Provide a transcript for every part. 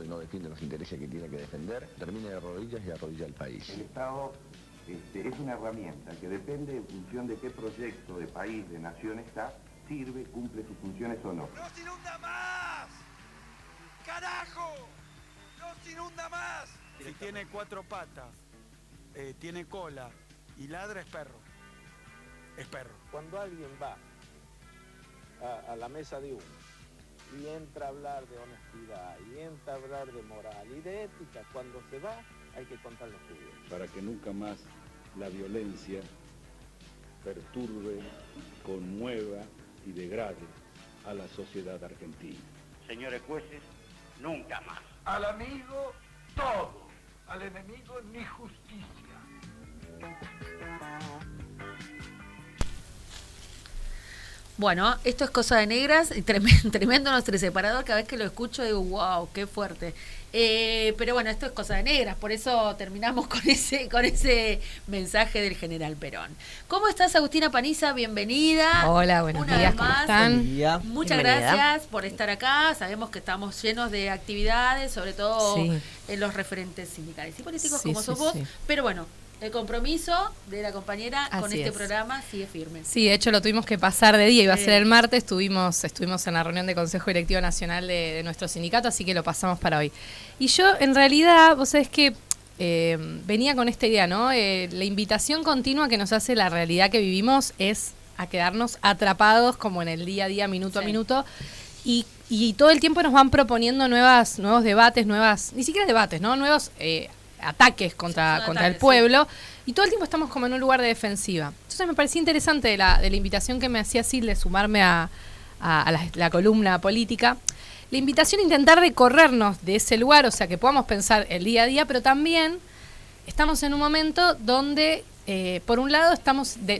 y no defiende los intereses que tiene que defender, termina de rodillas y arrodilla al país. El Estado es una herramienta que depende en función de qué proyecto de país, de nación está, sirve, cumple sus funciones o no. ¡Nos inunda más! ¡Carajo! ¡Nos inunda más! Si tiene 4 patas, tiene cola y ladra, es perro. Es perro. Cuando alguien va a la mesa de uno y entra a hablar de honestidad, y entra a hablar de moral y de ética, cuando se va hay que contar los suyos. Para que nunca más la violencia perturbe, conmueva y degrade a la sociedad argentina. Señores jueces, nunca más. Al amigo todo, al enemigo ni justicia. Bueno, esto es Cosa de Negras, tremendo nuestro separador, cada vez que lo escucho digo, wow, qué fuerte. Pero bueno, esto es Cosa de Negras, por eso terminamos con ese mensaje del general Perón. ¿Cómo estás, Agustina Paniza? Bienvenida. Hola, buenos días, ¿cómo están? Muchas gracias por estar acá, sabemos que estamos llenos de actividades, sobre todo en los referentes sindicales y políticos como sos vos, pero bueno, el compromiso de la compañera con este programa sigue firme. Sí, de hecho lo tuvimos que pasar de día, iba a ser el martes, estuvimos en la reunión de Consejo Directivo Nacional de nuestro sindicato, así que lo pasamos para hoy. Y yo, en realidad, vos sabés que venía con esta idea, ¿no? La invitación continua que nos hace la realidad que vivimos es a quedarnos atrapados como en el día a día, minuto a minuto, y todo el tiempo nos van proponiendo nuevos debates, ni siquiera debates, ¿no? Nuevos ataques contra el pueblo, y todo el tiempo estamos como en un lugar de defensiva. Entonces me parecía interesante de la invitación que me hacía Sil de sumarme a la columna política, la invitación a intentar recorrernos de ese lugar, o sea, que podamos pensar el día a día, pero también estamos en un momento donde, por un lado,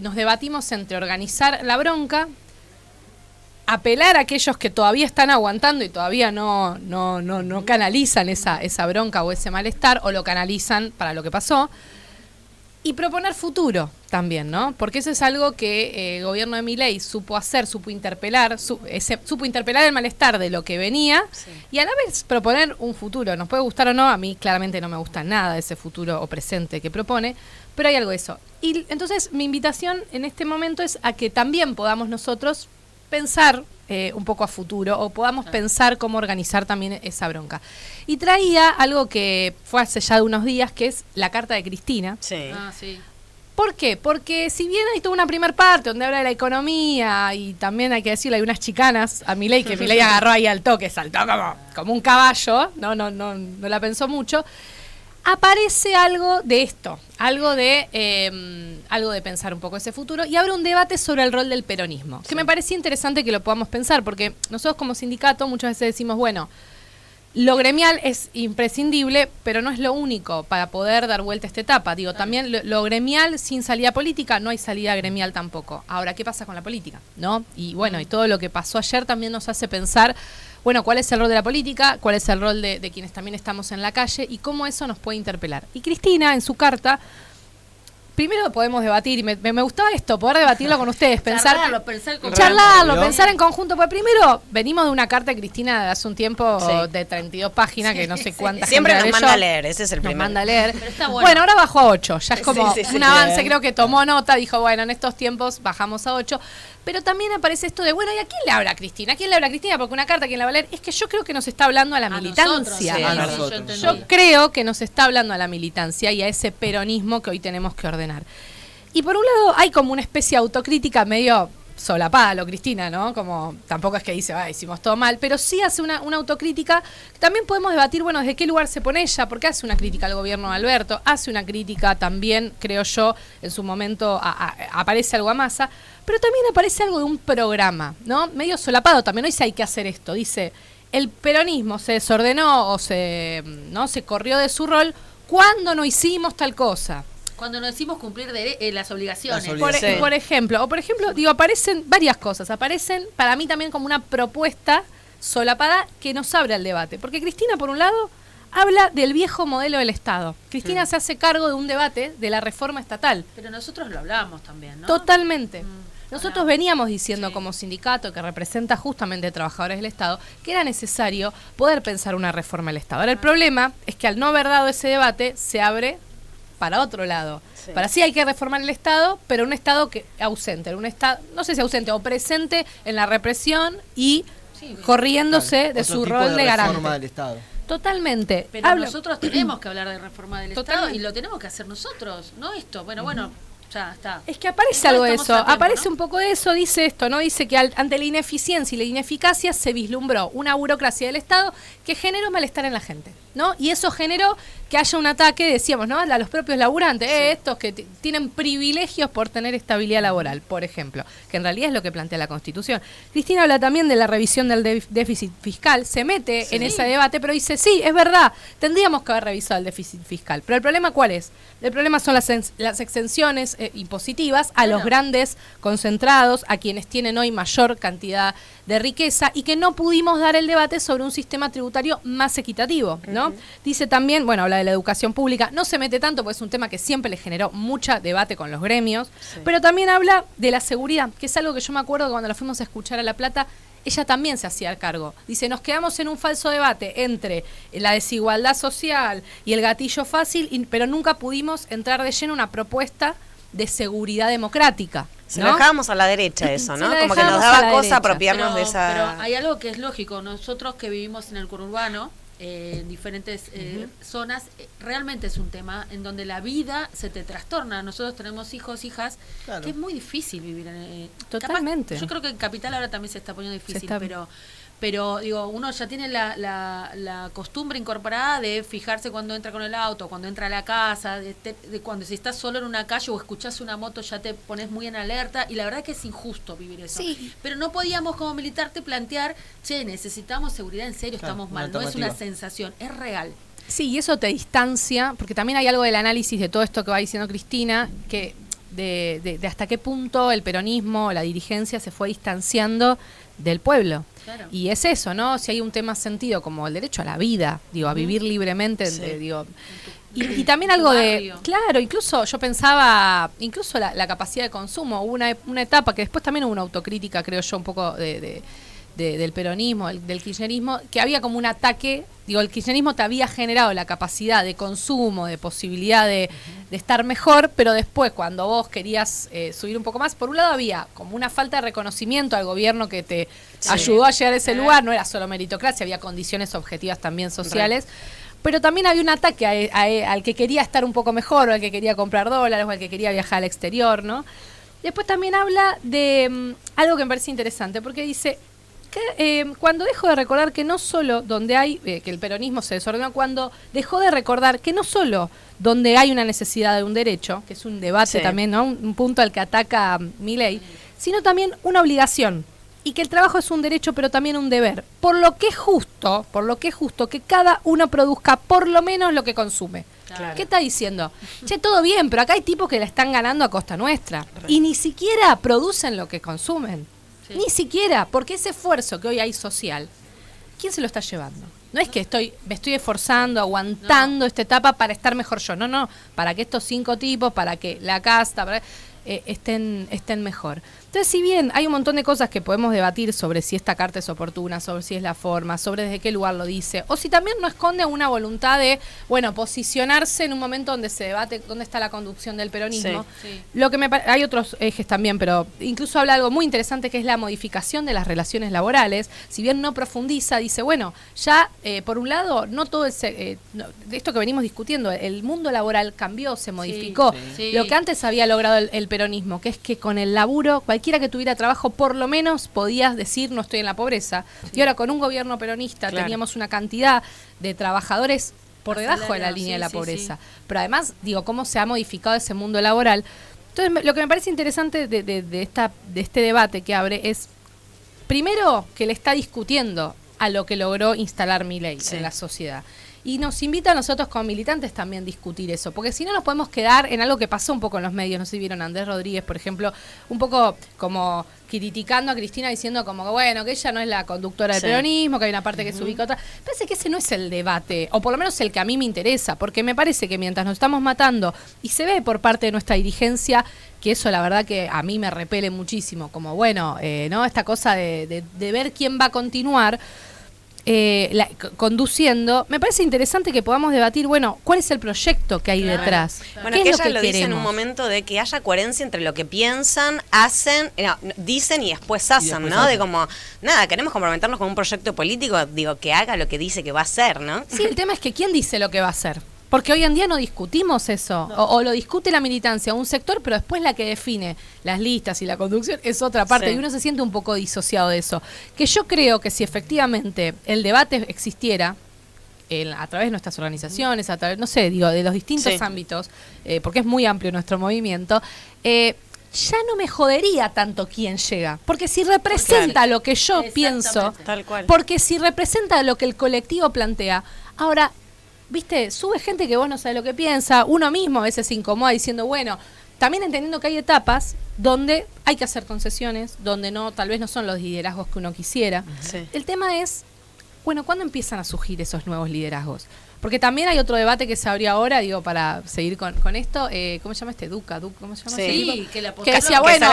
nos debatimos entre organizar la bronca, apelar a aquellos que todavía están aguantando y todavía no canalizan esa bronca o ese malestar, o lo canalizan para lo que pasó, y proponer futuro también, ¿no? Porque eso es algo que el gobierno de Milei supo hacer, supo interpelar el malestar de lo que venía, y a la vez proponer un futuro. Nos puede gustar o no, a mí claramente no me gusta nada ese futuro o presente que propone, pero hay algo de eso. Y entonces mi invitación en este momento es a que también podamos nosotros pensar un poco a futuro, o podamos pensar cómo organizar también esa bronca. Y traía algo que fue hace ya unos días, que es la carta de Cristina. ¿Por qué? Porque si bien hay toda una primer parte donde habla de la economía, y también hay que decirle, hay unas chicanas a Milei, que Milei agarró ahí al toque, saltó como un caballo, no la pensó mucho. Aparece algo de esto, algo de pensar un poco ese futuro, y abre un debate sobre el rol del peronismo, que me parecía interesante que lo podamos pensar, porque nosotros como sindicato muchas veces decimos, bueno, lo gremial es imprescindible, pero no es lo único para poder dar vuelta a esta etapa. Digo, también lo gremial sin salida política, no hay salida gremial tampoco. Ahora, ¿qué pasa con la política? ¿No? Y bueno, y todo lo que pasó ayer también nos hace pensar, bueno, ¿cuál es el rol de la política? ¿Cuál es el rol de quienes también estamos en la calle? Y cómo eso nos puede interpelar. Y Cristina, en su carta, primero podemos debatir, y me gustaba esto, poder debatirlo con ustedes, pensar en conjunto. Porque primero, venimos de una carta de Cristina de hace un tiempo de 32 páginas, que no sé cuántas. Siempre nos manda a leer, ese es el primero. Nos manda a leer. Bueno, ahora bajó a 8, ya es como un avance, creo que tomó nota, dijo, bueno, en estos tiempos bajamos a 8. Pero también aparece esto de, bueno, ¿y a quién le habla Cristina? ¿A quién le habla Cristina? Porque una carta, ¿quién la va a leer? Es que yo creo que nos está hablando a la militancia. Yo creo que nos está hablando a la militancia y a ese peronismo que hoy tenemos que ordenar. Y por un lado hay como una especie de autocrítica medio solapada, lo Cristina, ¿no? Como tampoco es que dice, hicimos todo mal, pero sí hace una autocrítica. También podemos debatir, bueno, desde qué lugar se pone ella, porque hace una crítica al gobierno de Alberto, hace una crítica también, creo yo, en su momento aparece algo a Massa, pero también aparece algo de un programa, ¿no? Medio solapado también, no dice hay que hacer esto, dice, el peronismo se desordenó o se corrió de su rol cuando no hicimos tal cosa. Cuando nos decimos cumplir las obligaciones. Por ejemplo, digo, aparecen varias cosas. Aparecen, para mí, también como una propuesta solapada que nos abre al debate. Porque Cristina, por un lado, habla del viejo modelo del Estado. Cristina se hace cargo de un debate de la reforma estatal. Pero nosotros lo hablábamos también, ¿no? Totalmente. Nosotros veníamos diciendo como sindicato que representa justamente trabajadores del Estado que era necesario poder pensar una reforma del Estado. Ahora el problema es que al no haber dado ese debate se abre para otro lado. Sí. Para sí hay que reformar el Estado, pero un Estado que ausente, un Estado, no sé si ausente o presente en la represión y corriéndose de su rol de garante. Reforma del Estado. Totalmente. Pero nosotros tenemos que hablar de reforma del Estado y lo tenemos que hacer nosotros, no esto. Bueno, ya está. Es que aparece algo de eso, aparece un poco de eso, dice esto, ¿no? Dice que ante la ineficiencia y la ineficacia se vislumbró una burocracia del Estado que generó malestar en la gente, ¿no? Y eso generó que haya un ataque, decíamos, ¿no? A los propios laburantes, estos que tienen privilegios por tener estabilidad laboral, por ejemplo, que en realidad es lo que plantea la Constitución. Cristina habla también de la revisión del déficit fiscal, se mete en ese debate, pero dice, sí, es verdad, tendríamos que haber revisado el déficit fiscal, pero el problema ¿cuál es? El problema son las exenciones impositivas a los grandes concentrados, a quienes tienen hoy mayor cantidad de riqueza y que no pudimos dar el debate sobre un sistema tributario más equitativo, ¿no? Dice también, bueno, habla de la educación pública, no se mete tanto porque es un tema que siempre le generó mucho debate con los gremios, pero también habla de la seguridad, que es algo que yo me acuerdo que cuando la fuimos a escuchar a La Plata, ella también se hacía cargo. Dice, nos quedamos en un falso debate entre la desigualdad social y el gatillo fácil, pero nunca pudimos entrar de lleno una propuesta de seguridad democrática. Se lo dejábamos a la derecha eso, ¿no? Como que nos daba cosa apropiarnos de esa... Pero hay algo que es lógico. Nosotros que vivimos en el conurbano, en diferentes zonas, realmente es un tema en donde la vida se te trastorna. Nosotros tenemos hijos, hijas, que es muy difícil vivir en... Totalmente. Capaz, yo creo que en Capital ahora también se está poniendo difícil, pero digo, uno ya tiene la costumbre incorporada de fijarse cuando entra con el auto, cuando entra a la casa, de cuando si estás solo en una calle o escuchás una moto ya te pones muy en alerta, y la verdad que es injusto vivir eso. Sí. Pero no podíamos como militarte plantear, che, necesitamos seguridad, en serio, estamos mal, no es una sensación, es real. Sí, y eso te distancia, porque también hay algo del análisis de todo esto que va diciendo Cristina, que de hasta qué punto el peronismo, la dirigencia se fue distanciando del pueblo. Claro. Y es eso, ¿no? Si hay un tema sentido como el derecho a la vida, digo, a vivir libremente, digo, y también algo de, claro, incluso yo pensaba, incluso la capacidad de consumo, hubo una etapa que después también hubo una autocrítica, creo yo, un poco del peronismo, del kirchnerismo, que había como un ataque, digo, el kirchnerismo te había generado la capacidad de consumo, de posibilidad de estar mejor, pero después cuando vos querías subir un poco más, por un lado había como una falta de reconocimiento al gobierno que te ayudó a llegar a ese lugar, no era solo meritocracia, había condiciones objetivas también sociales, pero también había un ataque al que quería estar un poco mejor, o al que quería comprar dólares, o al que quería viajar al exterior, ¿no? Después también habla de algo que me parece interesante, porque dice que cuando dejó de recordar que no solo donde hay, que el peronismo se desordenó, cuando dejó de recordar que no solo donde hay una necesidad de un derecho, que es un debate también, ¿no? Un punto al que ataca Milei, sino también una obligación, y que el trabajo es un derecho pero también un deber, por lo que es justo que cada uno produzca por lo menos lo que consume. Claro. ¿Qué está diciendo? Che, todo bien, pero acá hay tipos que la están ganando a costa nuestra y ni siquiera producen lo que consumen. Ni siquiera, porque ese esfuerzo que hoy hay social, ¿quién se lo está llevando? No es que me estoy esforzando, aguantando esta etapa para estar mejor yo. No, para que estos 5 tipos, para que la casta estén mejor. Entonces, si bien hay un montón de cosas que podemos debatir sobre si esta carta es oportuna, sobre si es la forma, sobre desde qué lugar lo dice, o si también no esconde una voluntad de, posicionarse en un momento donde se debate dónde está la conducción del peronismo. Lo que hay otros ejes también, pero incluso habla de algo muy interesante que es la modificación de las relaciones laborales. Si bien no profundiza, dice, ya por un lado, no todo de esto que venimos discutiendo, el mundo laboral cambió, se modificó. Lo que antes había logrado el peronismo, que es que con el laburo, cualquiera que tuviera trabajo, por lo menos podías decir no estoy en la pobreza. Y ahora con un gobierno peronista teníamos una cantidad de trabajadores por debajo de la línea de la pobreza. Pero además, cómo se ha modificado ese mundo laboral. Entonces, lo que me parece interesante de este debate que abre es, primero, que le está discutiendo a lo que logró instalar Milei en la sociedad. Y nos invita a nosotros como militantes también discutir eso, porque si no nos podemos quedar en algo que pasó un poco en los medios. No sé si vieron a Andrés Rodríguez, por ejemplo, un poco como criticando a Cristina, diciendo como que bueno, que ella no es la conductora del peronismo, que hay una parte que se ubica a otra. Parece que ese no es el debate, o por lo menos el que a mí me interesa, porque me parece que mientras nos estamos matando, y se ve por parte de nuestra dirigencia, que eso la verdad que a mí me repele muchísimo, como bueno, ¿no? Esta cosa de ver quién va a continuar conduciendo, me parece interesante que podamos debatir, bueno, ¿cuál es el proyecto que hay detrás? Bueno, que ella lo dice en un momento de que haya coherencia entre lo que piensan, hacen, dicen y después hacen, ¿no? De como, nada, queremos comprometernos con un proyecto político, digo, que haga lo que dice que va a hacer, ¿no? Sí, el tema es que ¿quién dice lo que va a hacer? Porque hoy en día no discutimos eso, o lo discute la militancia, un sector, pero después la que define las listas y la conducción es otra parte, y uno se siente un poco disociado de eso. Que yo creo que si efectivamente el debate existiera, a través de nuestras organizaciones, a través, no sé, digo, de los distintos ámbitos, porque es muy amplio nuestro movimiento, ya no me jodería tanto quién llega. Porque si representa lo que yo pienso, tal cual. Porque si representa lo que el colectivo plantea, ahora... Viste, sube gente que vos no sabés lo que piensa, uno mismo a veces se incomoda diciendo, bueno, también entendiendo que hay etapas donde hay que hacer concesiones, donde no, tal vez no son los liderazgos que uno quisiera. Sí. El tema es, bueno, ¿cuándo empiezan a surgir esos nuevos liderazgos? Porque también hay otro debate que se abrió ahora, digo, para seguir con esto, ¿cómo se llama este? Duca, ¿cómo se llama? Sí, que decía, bueno,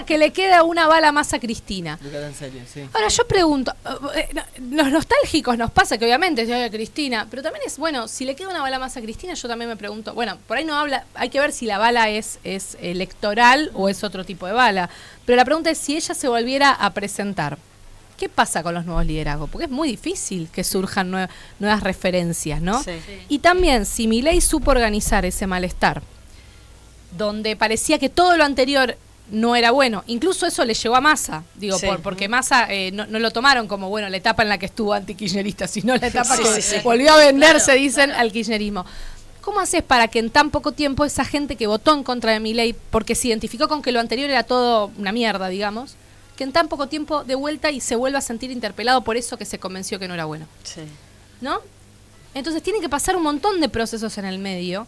que le queda una bala más a Cristina. Ahora, yo pregunto, los nostálgicos nos pasa que obviamente es Cristina, pero también es, bueno, si le queda una bala más a Cristina, yo también me pregunto, bueno, por ahí no habla, hay que ver si la bala es electoral o es otro tipo de bala, pero la pregunta es si ella se volviera a presentar. ¿Qué pasa con los nuevos liderazgos? Porque es muy difícil que surjan nuevas referencias, ¿no? Sí. Y también, si Milei supo organizar ese malestar, donde parecía que todo lo anterior no era bueno, incluso eso le llegó a Massa, digo, porque Massa no lo tomaron como, bueno, la etapa en la que estuvo antikirchnerista, sino la etapa que volvió a venderse, dicen, al kirchnerismo. ¿Cómo haces para que en tan poco tiempo esa gente que votó en contra de Milei, porque se identificó con que lo anterior era todo una mierda, digamos, que en tan poco tiempo de vuelta y se vuelva a sentir interpelado por eso que se convenció que no era bueno? Sí. ¿No? Entonces tiene que pasar un montón de procesos en el medio.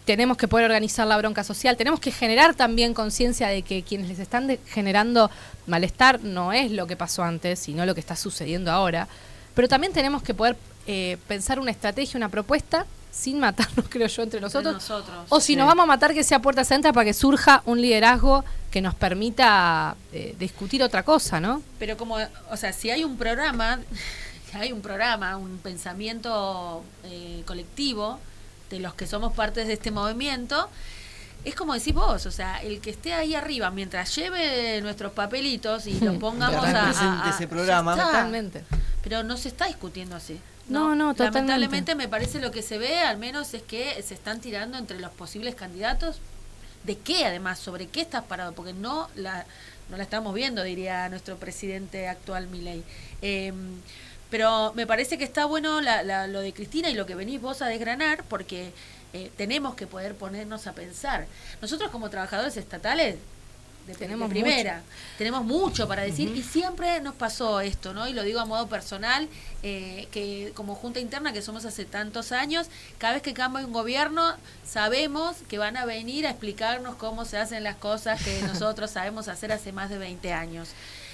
Tenemos que poder organizar la bronca social, tenemos que generar también conciencia de que quienes les están generando malestar no es lo que pasó antes, sino lo que está sucediendo ahora. Pero también tenemos que poder pensar una estrategia, una propuesta, sin matarnos, creo yo, entre nosotros. O si nos vamos a matar, que sea puertas adentro para que surja un liderazgo que nos permita discutir otra cosa, ¿no? Pero como, o sea, si hay un programa, un pensamiento colectivo de los que somos parte de este movimiento, es como decís vos, o sea, el que esté ahí arriba, mientras lleve nuestros papelitos y los pongamos a ese programa. Totalmente. Pero no se está discutiendo así. No, totalmente. Lamentablemente me parece lo que se ve, al menos es que se están tirando entre los posibles candidatos. ¿De qué además? ¿Sobre qué estás parado? Porque no la estamos viendo, diría nuestro presidente actual, Milei. Pero me parece que está bueno lo de Cristina y lo que venís vos a desgranar, porque tenemos que poder ponernos a pensar. Nosotros como trabajadores estatales, tenemos mucho para decir, y siempre nos pasó esto, ¿no? Y lo digo a modo personal, que como Junta Interna, que somos hace tantos años, cada vez que cambia un gobierno, sabemos que van a venir a explicarnos cómo se hacen las cosas que nosotros sabemos hacer hace más de 20 años.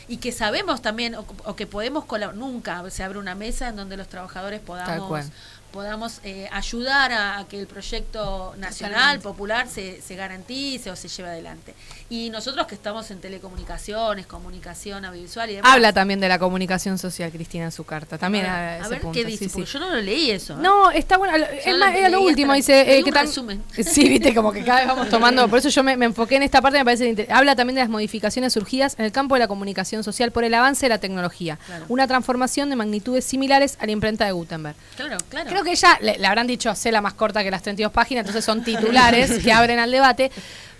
Y que sabemos también, o que podemos colaborar, nunca se abre una mesa en donde los trabajadores podamos ayudar a que el proyecto nacional, popular, se garantice o se lleve adelante. Y nosotros que estamos en telecomunicaciones, comunicación audiovisual y demás. Habla también de la comunicación social, Cristina, en su carta. También a ver punto. ¿Qué dice? Porque yo no lo leí eso. No, está bueno. Era lo último. Dice que resumen. Sí, viste, como que cada vez vamos tomando. Por eso yo me enfoqué en esta parte, me parece. Habla también de las modificaciones surgidas en el campo de la comunicación social por el avance de la tecnología. Claro. Una transformación de magnitudes similares a la imprenta de Gutenberg. Claro. Creo que ella le habrán dicho la más corta que las 32 páginas, entonces son titulares que abren al debate.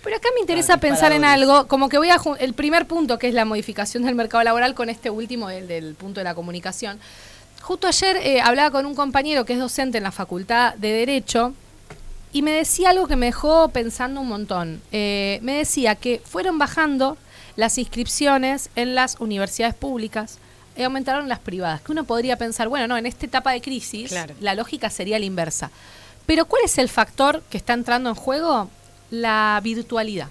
Pero acá me interesa pensar en algo, como que voy a el primer punto, que es la modificación del mercado laboral, con este último del punto de la comunicación. Justo ayer hablaba con un compañero que es docente en la Facultad de Derecho y me decía algo que me dejó pensando un montón. Me decía que fueron bajando las inscripciones en las universidades públicas aumentaron las privadas. Que uno podría pensar, bueno, no, en esta etapa de crisis, la lógica sería la inversa. Pero ¿cuál es el factor que está entrando en juego? La virtualidad.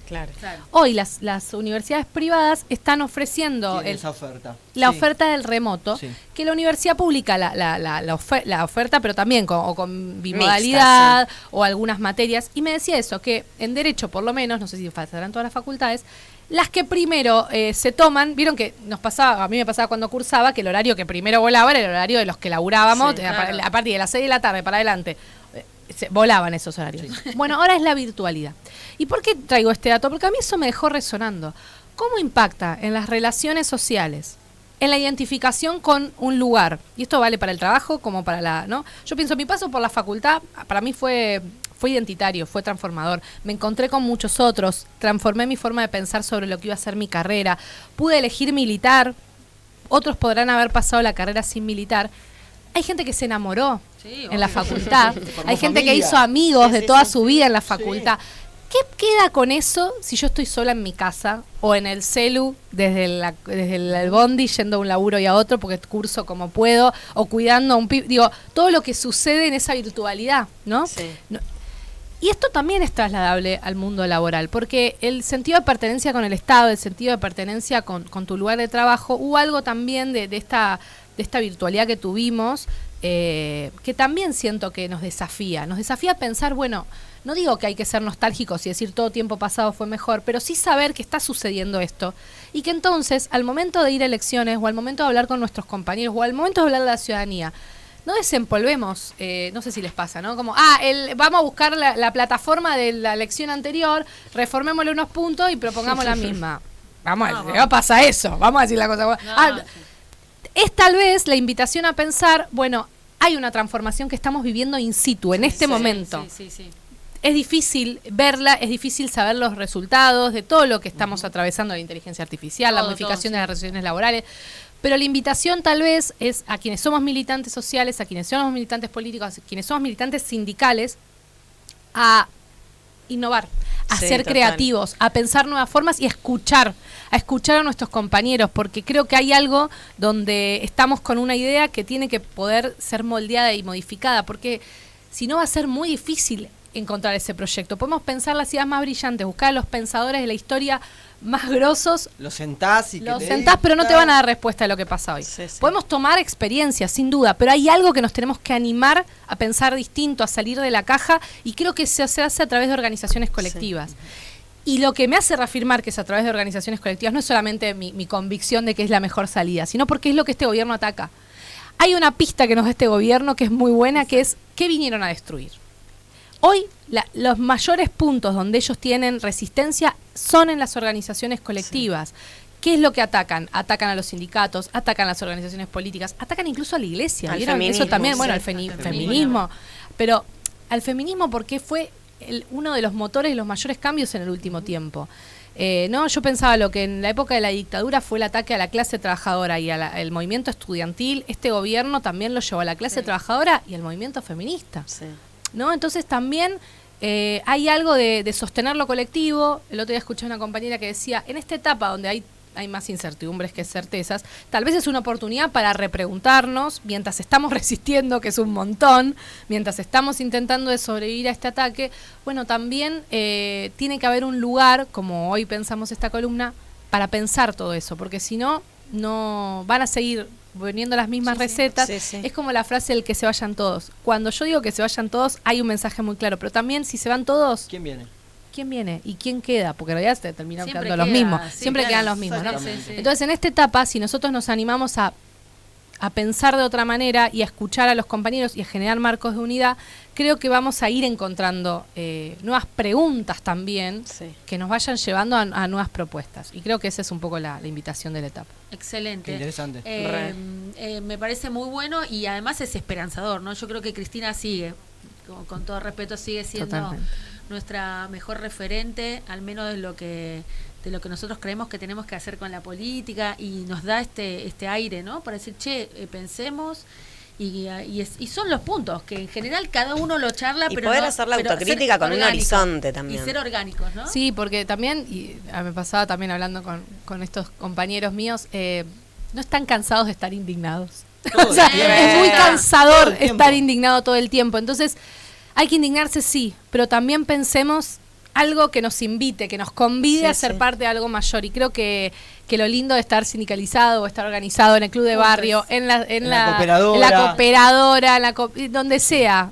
Claro. Hoy las universidades privadas están ofreciendo esa oferta. La oferta del remoto, que la universidad pública la oferta, pero también con bimodalidad o algunas materias. Y me decía eso, que en Derecho, por lo menos, no sé si faltarán todas las facultades, las que primero se toman, vieron que a mí me pasaba cuando cursaba, que el horario que primero volaba era el horario de los que laburábamos, a partir de las 6 de la tarde para adelante. Volaban esos horarios. Bueno, ahora es la virtualidad. ¿Y por qué traigo este dato? Porque a mí eso me dejó resonando. ¿Cómo impacta en las relaciones sociales, en la identificación con un lugar? Y esto vale para el trabajo como para ¿no? Yo pienso, mi paso por la facultad, para mí fue identitario, fue transformador. Me encontré con muchos otros, transformé mi forma de pensar sobre lo que iba a ser mi carrera. Pude elegir militar, otros podrán haber pasado la carrera sin militar. Hay gente que se enamoró en la facultad, hay gente que hizo amigos de toda su vida en la facultad. ¿Qué queda con eso si yo estoy sola en mi casa o en el celu desde el bondi yendo a un laburo y a otro porque curso como puedo o cuidando a un pibe? Digo, todo lo que sucede en esa virtualidad, ¿no? Sí. Y esto también es trasladable al mundo laboral, porque el sentido de pertenencia con el Estado, el sentido de pertenencia con tu lugar de trabajo, hubo algo también de esta virtualidad que tuvimos, que también siento que nos desafía a pensar, bueno, no digo que hay que ser nostálgicos y decir todo tiempo pasado fue mejor, pero sí saber que está sucediendo esto y que entonces al momento de ir a elecciones o al momento de hablar con nuestros compañeros o al momento de hablar de la ciudadanía, no desempolvemos, no sé si les pasa, ¿no? Como, vamos a buscar la plataforma de la elección anterior, reformémosle unos puntos y propongamos la misma. No pasa eso, vamos a decir la cosa. Es tal vez la invitación a pensar, bueno, hay una transformación que estamos viviendo in situ, en este momento. Sí. Es difícil verla, es difícil saber los resultados de todo lo que estamos atravesando, la inteligencia artificial, la modificación de las relaciones laborales, pero la invitación tal vez es a quienes somos militantes sociales, a quienes somos militantes políticos, a quienes somos militantes sindicales, a innovar, a ser creativos, a pensar nuevas formas y a escuchar a nuestros compañeros, porque creo que hay algo donde estamos con una idea que tiene que poder ser moldeada y modificada, porque si no va a ser muy difícil encontrar ese proyecto. Podemos pensar las ideas más brillantes, buscar a los pensadores de la historia más grosos. Los sentás, pero no te van a dar respuesta a lo que pasa hoy. Podemos tomar experiencias, sin duda, pero hay algo que nos tenemos que animar a pensar distinto, a salir de la caja, y creo que se hace a través de organizaciones colectivas. Y lo que me hace reafirmar que es a través de organizaciones colectivas no es solamente mi convicción de que es la mejor salida, sino porque es lo que este gobierno ataca. Hay una pista que nos da este gobierno que es muy buena, que es ¿qué vinieron a destruir? Hoy los mayores puntos donde ellos tienen resistencia son en las organizaciones colectivas. ¿Qué es lo que atacan? Atacan a los sindicatos, atacan a las organizaciones políticas, atacan incluso a la iglesia. Al ¿Vieron? feminismo, eso también, bueno, al feminismo. Pero al feminismo porque fue uno de los motores de los mayores cambios en el último tiempo. Yo pensaba lo que en la época de la dictadura fue el ataque a la clase trabajadora y al movimiento estudiantil. Este gobierno también lo llevó a la clase trabajadora y al movimiento feminista. ¿No? Entonces también hay algo de sostener lo colectivo. El otro día escuché a una compañera que decía, en esta etapa donde hay más incertidumbres que certezas, tal vez es una oportunidad para repreguntarnos, mientras estamos resistiendo, que es un montón, mientras estamos intentando de sobrevivir a este ataque, bueno, también tiene que haber un lugar, como hoy pensamos esta columna, para pensar todo eso, porque si no van a seguir poniendo las mismas recetas. Es como la frase del que se vayan todos. Cuando yo digo que se vayan todos, hay un mensaje muy claro, pero también si se van todos, ¿quién viene y quién queda? Porque en realidad se terminan quedando los mismos. Siempre quedan los mismos, ¿no? Entonces, en esta etapa, si nosotros nos animamos a pensar de otra manera y a escuchar a los compañeros y a generar marcos de unidad, creo que vamos a ir encontrando nuevas preguntas también que nos vayan llevando a nuevas propuestas. Y creo que esa es un poco la invitación de la etapa. Excelente. Qué interesante. Me parece muy bueno y además es esperanzador, ¿no? Yo creo que Cristina sigue, con todo respeto, sigue siendo nuestra mejor referente, al menos de lo que nosotros creemos que tenemos que hacer con la política, y nos da este aire, ¿no? Para decir, pensemos, y son los puntos que en general cada uno lo charla, y pero poder hacer la autocrítica con un horizonte también. Y ser orgánicos, ¿no? Sí, porque también, y me pasaba también hablando con estos compañeros míos, no están cansados de estar indignados. Todo O sea, el tiempo. es muy Todo cansador el tiempo. estar indignado todo el tiempo. Entonces, hay que indignarse, sí, pero también pensemos algo que nos invite, que nos convide Sí, a ser sí. parte de algo mayor. Y creo que lo lindo de estar sindicalizado o estar organizado en el club de barrio, en la cooperadora, donde sea,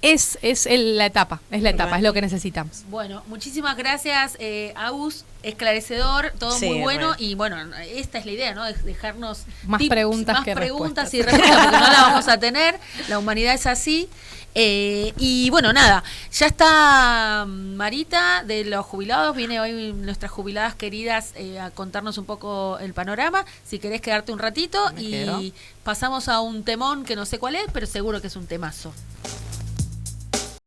es la etapa, es lo que necesitamos. Bueno, muchísimas gracias, Agus, esclarecedor, todo Sí, muy bueno. re. Y bueno, esta es la idea, ¿no? De dejarnos Más preguntas más que preguntas respuestas. y respuestas, porque no las vamos a tener. La humanidad es así. Y bueno, nada, ya está Marita de los jubilados, viene hoy nuestras jubiladas queridas a contarnos un poco el panorama. Si querés quedarte un ratito Me y quedo. pasamos a un temón que no sé cuál es, pero seguro que es un temazo.